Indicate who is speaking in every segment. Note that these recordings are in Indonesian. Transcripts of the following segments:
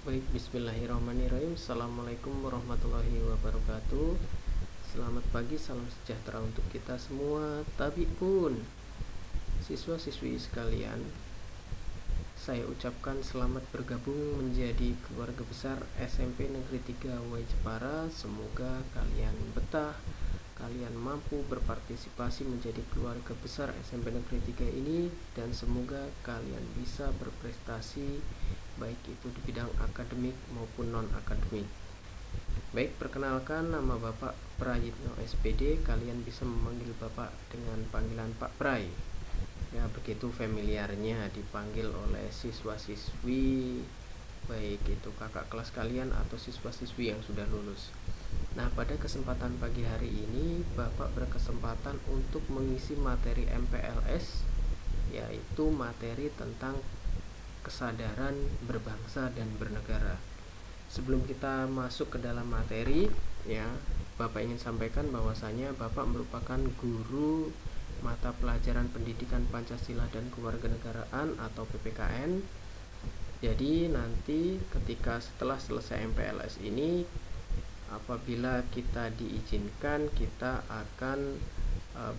Speaker 1: Baik, bismillahirrahmanirrahim. Assalamualaikum warahmatullahi wabarakatuh. Selamat pagi, salam sejahtera untuk kita semua. Tapi pun, siswa-siswi sekalian, saya ucapkan selamat bergabung menjadi keluarga besar SMP Negeri 3 Way Jepara. Semoga kalian betah, kalian mampu berpartisipasi menjadi keluarga besar SMP Negeri 3 ini, dan semoga kalian bisa berprestasi baik itu di bidang akademik maupun non-akademik. Baik, perkenalkan, nama Bapak Prayitno SPD. Kalian bisa memanggil Bapak dengan panggilan Pak Pray. Ya, begitu familiarnya dipanggil oleh siswa-siswi, baik itu kakak kelas kalian atau siswa-siswi yang sudah lulus. Nah, pada kesempatan pagi hari ini Bapak berkesempatan untuk mengisi materi MPLS, yaitu materi tentang kesadaran berbangsa dan bernegara. Sebelum kita masuk ke dalam materi, ya, Bapak ingin sampaikan bahwasanya Bapak merupakan guru mata pelajaran pendidikan Pancasila dan Kewarganegaraan atau PPKN. Jadi nanti ketika setelah selesai MPLS ini, apabila kita diizinkan, kita akan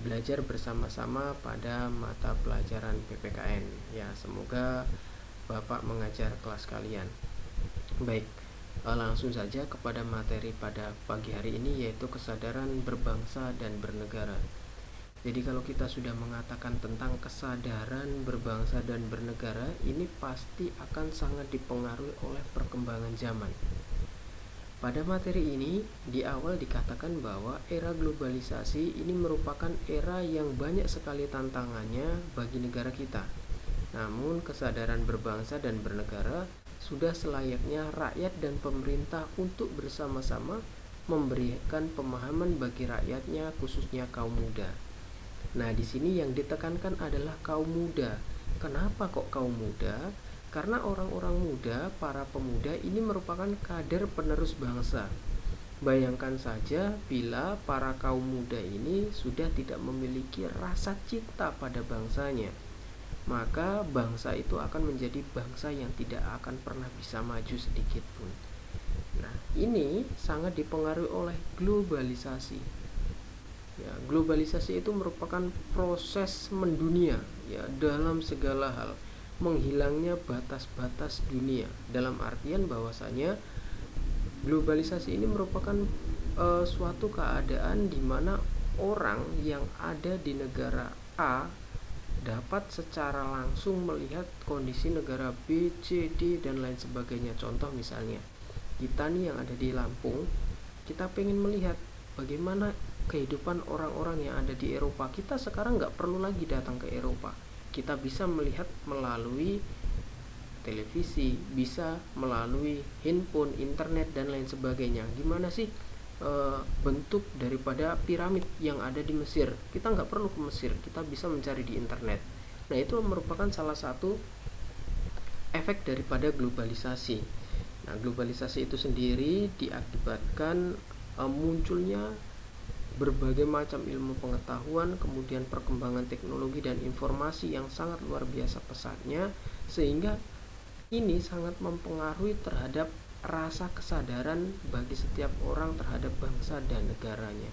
Speaker 1: belajar bersama-sama pada mata pelajaran PPKN. Ya, semoga Bapak mengajar kelas kalian. Baik, langsung saja kepada materi pada pagi hari ini, yaitu kesadaran berbangsa dan bernegara. Jadi kalau kita sudah mengatakan tentang kesadaran berbangsa dan bernegara, ini pasti akan sangat dipengaruhi oleh perkembangan zaman. Pada materi ini, di awal dikatakan bahwa era globalisasi ini merupakan era yang banyak sekali tantangannya bagi negara kita. Namun kesadaran berbangsa dan bernegara sudah selayaknya rakyat dan pemerintah untuk bersama-sama memberikan pemahaman bagi rakyatnya, khususnya kaum muda. Nah, di sini yang ditekankan adalah kaum muda. Kenapa kok kaum muda? Karena orang-orang muda, para pemuda ini merupakan kader penerus bangsa. Bayangkan saja bila para kaum muda ini sudah tidak memiliki rasa cinta pada bangsanya, maka bangsa itu akan menjadi bangsa yang tidak akan pernah bisa maju sedikit pun. Nah, ini sangat dipengaruhi oleh globalisasi. Ya, globalisasi itu merupakan proses mendunia, ya, dalam segala hal, menghilangnya batas-batas dunia. Dalam artian bahwasanya globalisasi ini merupakan suatu keadaan di mana orang yang ada di negara A dapat secara langsung melihat kondisi negara B, C, D, dan lain sebagainya. Contoh misalnya, kita nih yang ada di Lampung, kita pengen melihat bagaimana kehidupan orang-orang yang ada di Eropa. Kita sekarang nggak perlu lagi datang ke Eropa. Kita bisa melihat melalui televisi, bisa melalui handphone, internet, dan lain sebagainya. Gimana sih bentuk daripada piramid yang ada di Mesir? Kita nggak perlu ke Mesir, kita bisa mencari di internet. Nah, itu merupakan salah satu efek daripada globalisasi. Nah, globalisasi itu sendiri diakibatkan munculnya berbagai macam ilmu pengetahuan, kemudian perkembangan teknologi dan informasi yang sangat luar biasa pesatnya, sehingga ini sangat mempengaruhi terhadap rasa kesadaran bagi setiap orang terhadap bangsa dan negaranya.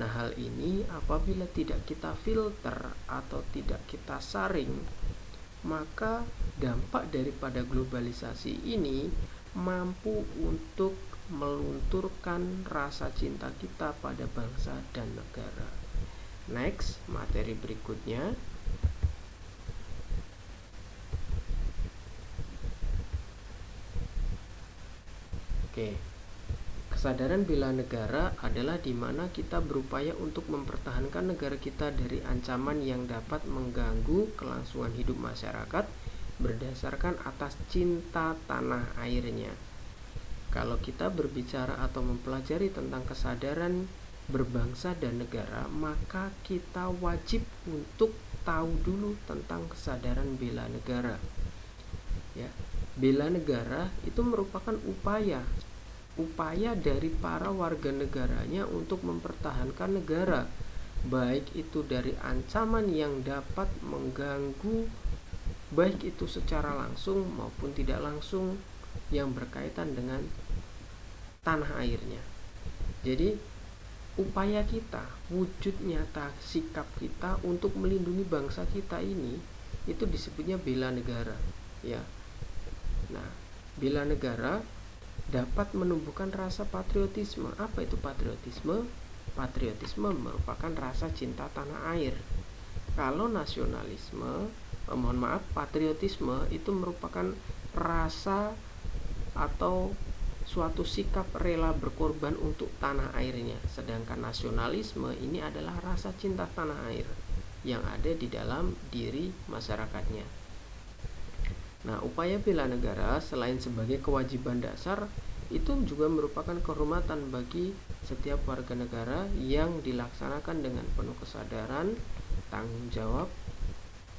Speaker 1: Nah, hal ini apabila tidak kita filter atau tidak kita saring, maka dampak daripada globalisasi ini mampu untuk melunturkan rasa cinta kita pada bangsa dan negara. Next, materi berikutnya. Oke. Kesadaran bela negara adalah di mana kita berupaya untuk mempertahankan negara kita dari ancaman yang dapat mengganggu kelangsungan hidup masyarakat berdasarkan atas cinta tanah airnya. Kalau kita berbicara atau mempelajari tentang kesadaran berbangsa dan negara, maka kita wajib untuk tahu dulu tentang kesadaran bela negara. Ya, bela negara itu merupakan upaya dari para warga negaranya untuk mempertahankan negara, baik itu dari ancaman yang dapat mengganggu, baik itu secara langsung maupun tidak langsung, yang berkaitan dengan tanah airnya. Jadi upaya kita, wujud nyata sikap kita untuk melindungi bangsa kita ini, itu disebutnya bela negara, ya. Nah, bela negara dapat menumbuhkan rasa patriotisme. Apa itu patriotisme? Patriotisme merupakan rasa cinta tanah air. Kalau nasionalisme, patriotisme itu merupakan rasa atau suatu sikap rela berkorban untuk tanah airnya. Sedangkan nasionalisme ini adalah rasa cinta tanah air yang ada di dalam diri masyarakatnya. Nah, upaya bela negara selain sebagai kewajiban dasar, itu juga merupakan kehormatan bagi setiap warga negara yang dilaksanakan dengan penuh kesadaran, tanggung jawab,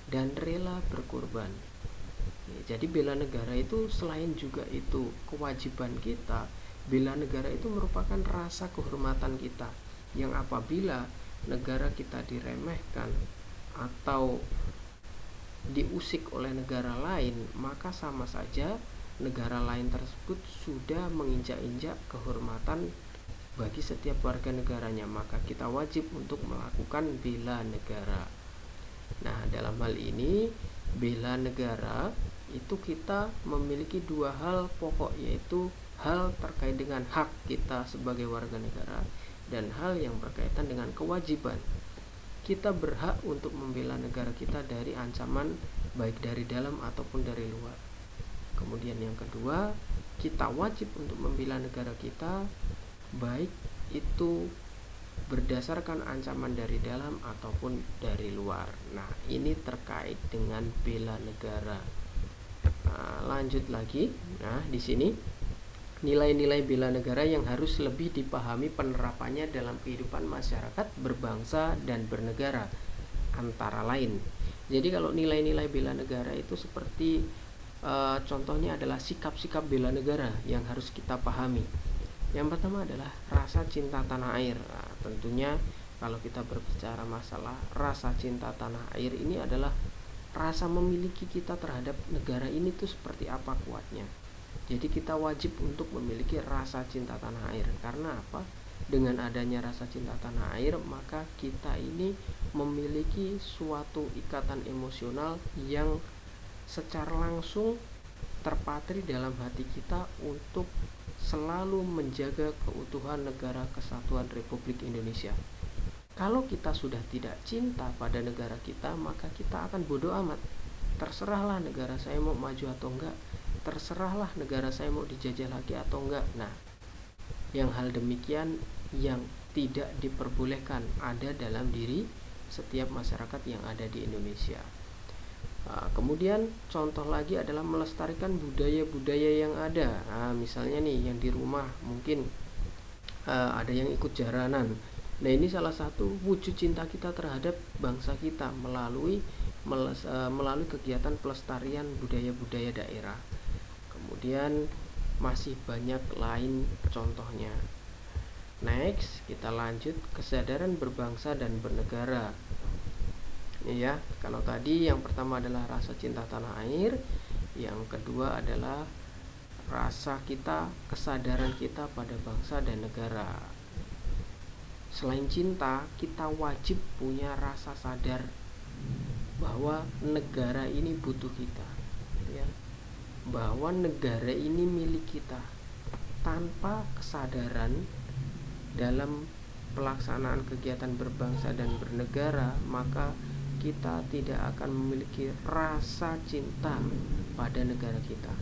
Speaker 1: dan rela berkorban. Jadi bela negara itu selain juga itu kewajiban kita, bela negara itu merupakan rasa kehormatan kita, yang apabila negara kita diremehkan atau diusik oleh negara lain, maka sama saja negara lain tersebut sudah menginjak-injak kehormatan bagi setiap warga negaranya. Maka kita wajib untuk melakukan bela negara. Nah, dalam hal ini bela negara itu kita memiliki dua hal pokok, yaitu hal terkait dengan hak kita sebagai warga negara dan hal yang berkaitan dengan kewajiban. Kita berhak untuk membela negara kita dari ancaman baik dari dalam ataupun dari luar. Kemudian yang kedua, kita wajib untuk membela negara kita baik itu berdasarkan ancaman dari dalam ataupun dari luar. Nah, ini terkait dengan bela negara. Nah, lanjut lagi. Nah, di sini nilai-nilai bela negara yang harus lebih dipahami penerapannya dalam kehidupan masyarakat berbangsa dan bernegara antara lain. Jadi kalau nilai-nilai bela negara itu seperti contohnya adalah sikap-sikap bela negara yang harus kita pahami. Yang pertama adalah rasa cinta tanah air. Nah, tentunya kalau kita berbicara masalah rasa cinta tanah air, ini adalah rasa memiliki kita terhadap negara ini tuh seperti apa kuatnya. Jadi kita wajib untuk memiliki rasa cinta tanah air. Karena apa? Dengan adanya rasa cinta tanah air, maka kita ini memiliki suatu ikatan emosional yang secara langsung terpatri dalam hati kita untuk selalu menjaga keutuhan negara kesatuan Republik Indonesia. Kalau kita sudah tidak cinta pada negara kita, maka kita akan bodoh amat. Terserahlah negara saya mau maju atau enggak, terserahlah negara saya mau dijajah lagi atau enggak. Nah, yang hal demikian yang tidak diperbolehkan ada dalam diri setiap masyarakat yang ada di Indonesia. Kemudian contoh lagi adalah melestarikan budaya-budaya yang ada. Misalnya nih, yang di rumah mungkin ada yang ikut jaranan. Nah, ini salah satu wujud cinta kita terhadap bangsa kita melalui kegiatan pelestarian budaya-budaya daerah. Kemudian masih banyak lain contohnya. Next, kita lanjut kesadaran berbangsa dan bernegara. Ya, kalau tadi yang pertama adalah rasa cinta tanah air, yang kedua adalah rasa kita, kesadaran kita pada bangsa dan negara. Selain cinta, kita wajib punya rasa sadar bahwa negara ini butuh kita, ya, bahwa negara ini milik kita. Tanpa kesadaran dalam pelaksanaan kegiatan berbangsa dan bernegara, maka kita tidak akan memiliki rasa cinta pada negara kita.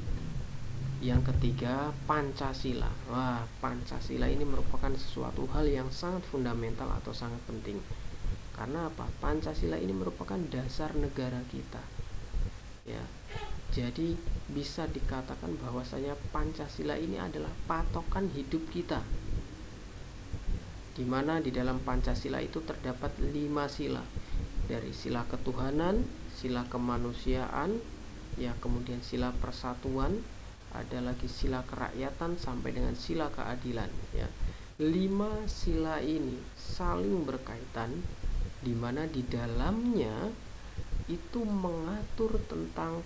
Speaker 1: Yang ketiga, Pancasila. Wah, Pancasila ini merupakan sesuatu hal yang sangat fundamental atau sangat penting. Karena apa? Pancasila ini merupakan dasar negara kita. Ya. Jadi bisa dikatakan bahwasanya Pancasila ini adalah patokan hidup kita. Di mana di dalam Pancasila itu terdapat 5 sila. Dari sila ketuhanan, sila kemanusiaan, ya, kemudian sila persatuan, ada lagi sila kerakyatan sampai dengan sila keadilan, ya. 5 sila ini saling berkaitan, di mana di dalamnya itu mengatur tentang